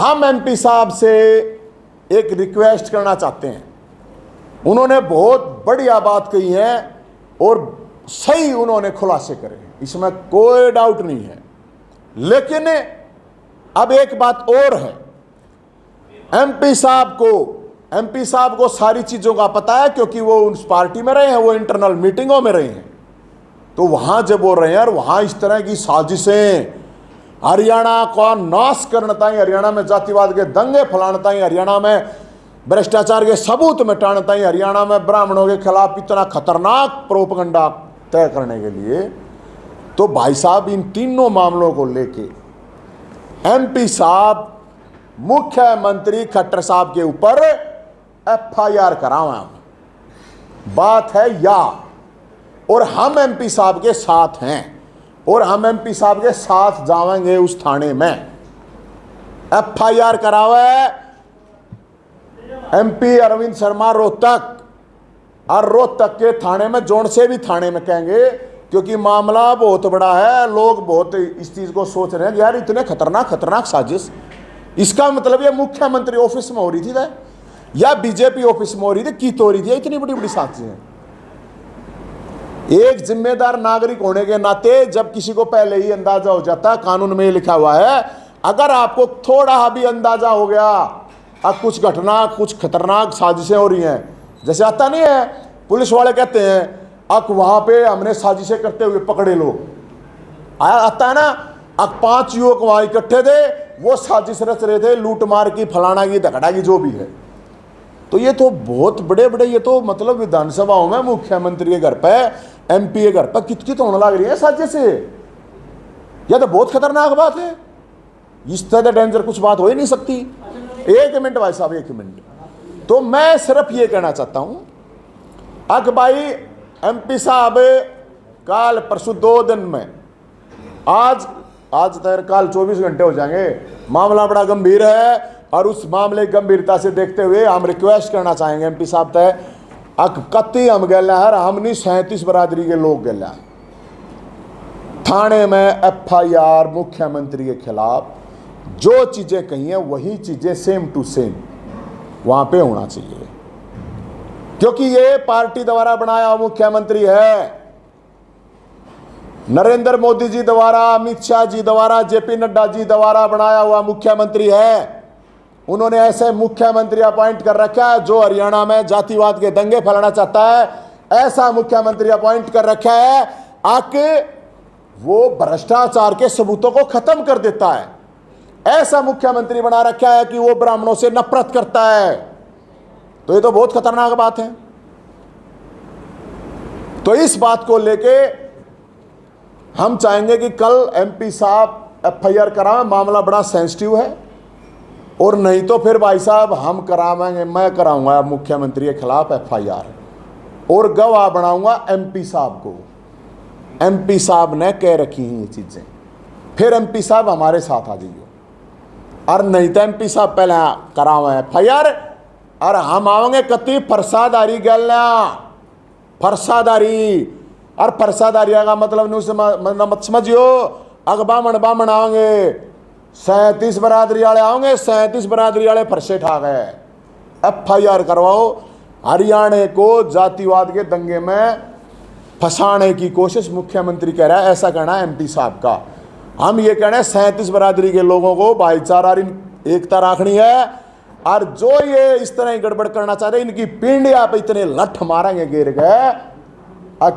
हम एमपी साहब से एक रिक्वेस्ट करना चाहते हैं। उन्होंने बहुत बढ़िया बात कही है और सही उन्होंने खुलासे करे, इसमें कोई डाउट नहीं है। लेकिन अब एक बात और है, एमपी साहब को सारी चीजों का पता है, क्योंकि वो उस पार्टी में रहे हैं, वो इंटरनल मीटिंगों में रहे हैं। तो वहां जब बोल रहे हैं और वहां इस तरह की साजिशें, हरियाणा का नाश करना ताई, हरियाणा में जातिवाद के दंगे फैलाना ताई, हरियाणा में भ्रष्टाचार के सबूत मिटाना ताई, हरियाणा में ब्राह्मणों के खिलाफ इतना खतरनाक प्रोपगंडा तय करने के लिए, तो भाई साहब इन तीनों मामलों को लेके एमपी साहब मुख्यमंत्री खट्टर साहब के ऊपर एफआईआर करावा। बात है या, और हम एमपी साहब के साथ हैं और हम एमपी साहब के साथ जाएंगे उस थाने में। एफआईआर करावे एमपी अरविंद शर्मा रोहतक, और रोहतक के थाने में, जोन से भी थाने में कहेंगे, क्योंकि मामला बहुत बड़ा है। लोग बहुत इस चीज को सोच रहे हैं कि यार इतने खतरनाक साजिश, इसका मतलब ये मुख्यमंत्री ऑफिस में हो रही थी या बीजेपी ऑफिस में हो रही थी, की तो हो रही थी इतनी बड़ी बड़ी साजिशें। एक जिम्मेदार नागरिक होने के नाते जब किसी को पहले ही अंदाजा हो जाता, कानून में लिखा हुआ है, अगर आपको थोड़ा भी अंदाजा हो गया अब कुछ खतरनाक साजिशें हो रही हैं, जैसे आता नहीं है पुलिस वाले कहते हैं अब वहां पे हमने साजिशें करते हुए पकड़े लोग, आता है ना, अब 5 युवक वहां इकट्ठे थे, वो साजिश रच रहे थे, लूट मार की, फलाना की, धकड़ा की, जो भी है। तो ये तो बहुत बड़े ये तो मतलब विधानसभाओं में मुख्यमंत्री के घर पे, एमपी के घर पे कित होने लग रही है साजिश से। यह तो बहुत खतरनाक बात है, इस तरह डेंजर कुछ बात हो ही नहीं सकती। एक मिनट भाई साहब, 1 मिनट। तो मैं सिर्फ ये कहना चाहता हूं, अक भाई एमपी साहब काल परसों 2 दिन में, आज तक काल 24 घंटे हो जाएंगे, मामला बड़ा गंभीर है, और उस मामले की गंभीरता से देखते हुए हम रिक्वेस्ट करना चाहेंगे एमपी साहब तय, अक कत्ती हम गया है, हमने 37 बरादरी के लोग गया थाने में एफआईआर मुख्यमंत्री के खिलाफ, जो चीजें कही हैं वही चीजें सेम टू सेम वहां पे होना चाहिए, क्योंकि ये पार्टी द्वारा बनाया हुआ मुख्यमंत्री है, नरेंद्र मोदी जी द्वारा, अमित शाह जी द्वारा, जेपी नड्डा जी द्वारा बनाया हुआ मुख्यमंत्री है। उन्होंने ऐसे मुख्यमंत्री अपॉइंट कर रखा है जो हरियाणा में जातिवाद के दंगे फैलाना चाहता है, ऐसा मुख्यमंत्री अपॉइंट कर रखा है आके वो भ्रष्टाचार के सबूतों को खत्म कर देता है, ऐसा मुख्यमंत्री बना रखा है कि वो ब्राह्मणों से नफरत करता है। तो ये तो बहुत खतरनाक बात है। तो इस बात को लेके हम चाहेंगे कि कल एमपी साहब एफआईआर कराएं, मामला बड़ा सेंसिटिव है, और नहीं तो फिर भाई साहब हम कराएंगे, मैं कराऊंगा मुख्यमंत्री के खिलाफ एफआईआर, और गवाह बनाऊंगा एमपी साहब को। एमपी साहब ने कह रखी हैं ये चीजें, फिर एमपी साहब हमारे साथ आ जाइए, और नहीं तो एमपी साहब पहले करावा एफआईआर, और हम आवेंगे कति फरसादारी गलना, फरसादारी, और फरसादारी का मतलब मत समझियो अग बामण आवेंगे, 37 बरादरी वाले आओगे, 37 बरादरी वाले फरसे ठा गए। एफआईआर करवाओ, हरियाणा को जातिवाद के दंगे में फंसाने की कोशिश मुख्यमंत्री कह रहा है, ऐसा कहना है एमपी साहब का। हम ये कह रहे हैं 37 बरादरी के लोगों को भाईचारा, एकता रखनी है, और जो ये इस तरह गड़बड़ करना चाह रहे हैं, इनकी पिंडिया पे इतने लठ मारेंगे गिर गए,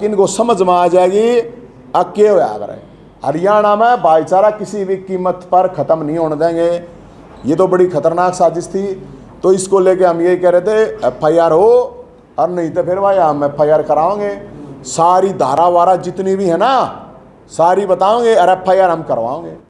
इनको समझ में आ जाएगी अके हो रहे। हरियाणा में भाईचारा किसी भी कीमत पर खत्म नहीं होने देंगे। ये तो बड़ी खतरनाक साजिश थी। तो इसको लेके हम ये कह रहे थे एफआईआर हो, और नहीं तो फिर भाई हम एफआईआर कराओगे, सारी धारा वारा जितनी भी है ना सारी बताओगे, और एफआईआर हम करवाओगे।